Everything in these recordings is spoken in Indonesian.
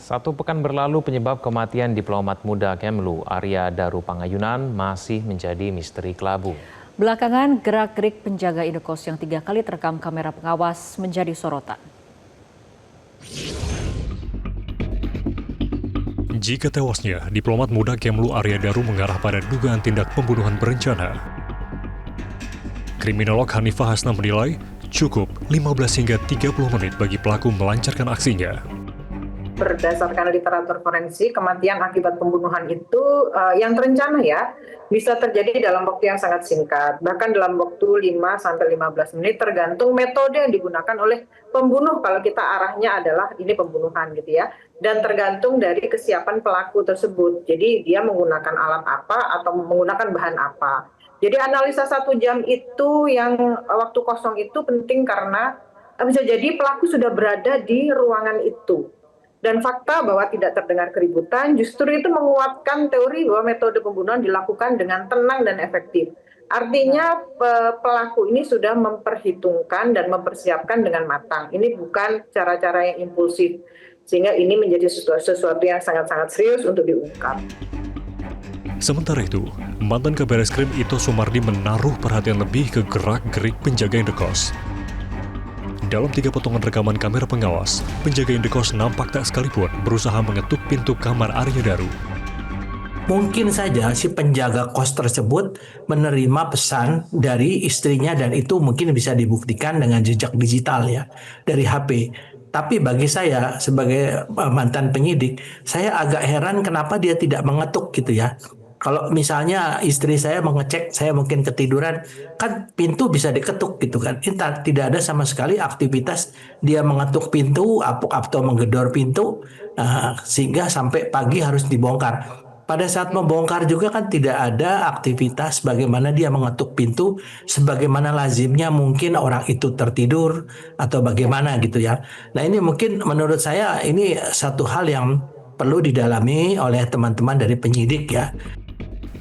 Satu pekan berlalu penyebab kematian diplomat muda Kemlu Arya Daru Pangayunan masih menjadi misteri kelabu. Belakangan gerak-gerik penjaga indekos yang 3 kali terekam kamera pengawas menjadi sorotan. Jika tewasnya, diplomat muda Kemlu Arya Daru mengarah pada dugaan tindak pembunuhan berencana. Kriminolog Hanifah Hasna menilai cukup 15 hingga 30 menit bagi pelaku melancarkan aksinya. Berdasarkan literatur forensik, kematian akibat pembunuhan itu yang terencana ya, bisa terjadi dalam waktu yang sangat singkat, bahkan dalam waktu 5-15 menit tergantung metode yang digunakan oleh pembunuh kalau kita arahnya adalah ini pembunuhan gitu ya, dan tergantung dari kesiapan pelaku tersebut. Jadi dia menggunakan alat apa atau menggunakan bahan apa. Jadi analisa 1 jam itu yang waktu kosong itu penting karena bisa jadi pelaku sudah berada di ruangan itu. Dan fakta bahwa tidak terdengar keributan justru itu menguatkan teori bahwa metode pembunuhan dilakukan dengan tenang dan efektif. Artinya pelaku ini sudah memperhitungkan dan mempersiapkan dengan matang. Ini bukan cara-cara yang impulsif. Sehingga ini menjadi sesuatu yang sangat-sangat serius untuk diungkap. Sementara itu, mantan Kabareskrim Ito Sumardi menaruh perhatian lebih ke gerak-gerik penjaga indekos. Dalam 3 potongan rekaman kamera pengawas, penjaga indekos nampak tak sekalipun berusaha mengetuk pintu kamar Arya Daru. Mungkin saja si penjaga kos tersebut menerima pesan dari istrinya dan itu mungkin bisa dibuktikan dengan jejak digital ya dari HP. Tapi bagi saya sebagai mantan penyidik, saya agak heran kenapa dia tidak mengetuk gitu ya. Kalau misalnya istri saya mengecek, saya mungkin ketiduran, kan pintu bisa diketuk gitu kan. Tidak ada sama sekali aktivitas dia mengetuk pintu, atau menggedor pintu, sehingga sampai pagi harus dibongkar. Pada saat membongkar juga kan tidak ada aktivitas bagaimana dia mengetuk pintu, sebagaimana lazimnya mungkin orang itu tertidur atau bagaimana gitu ya. Nah ini mungkin menurut saya ini satu hal yang perlu didalami oleh teman-teman dari penyidik ya.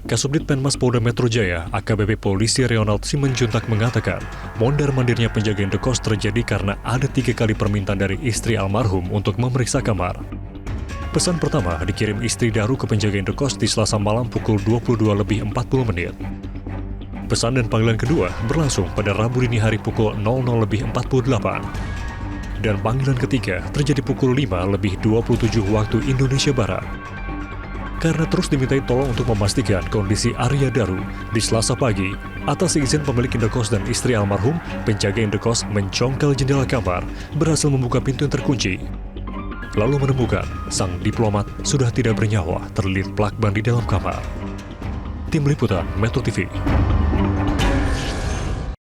Kasubdit Penmas Polda Metro Jaya, AKBP Polisi Ronald Simanjuntak mengatakan, mondar-mandirnya penjaga indekos terjadi karena ada 3 kali permintaan dari istri almarhum untuk memeriksa kamar. Pesan pertama dikirim istri Daru ke penjaga indekos di Selasa malam pukul 22:40. Pesan dan panggilan kedua berlangsung pada Rabu dini hari pukul 00:48. Dan panggilan ketiga terjadi pukul 5:27 waktu Indonesia Barat. Karena terus dimintai tolong untuk memastikan kondisi Arya Daru di Selasa pagi, atas izin pemilik indekos dan istri almarhum, penjaga indekos mencongkel jendela kamar, berhasil membuka pintu yang terkunci. Lalu menemukan sang diplomat sudah tidak bernyawa terlilit plakban di dalam kamar. Tim Liputan Metro TV.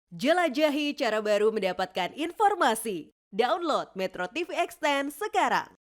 Jelajahi cara baru mendapatkan informasi. Download Metro TV Extend sekarang.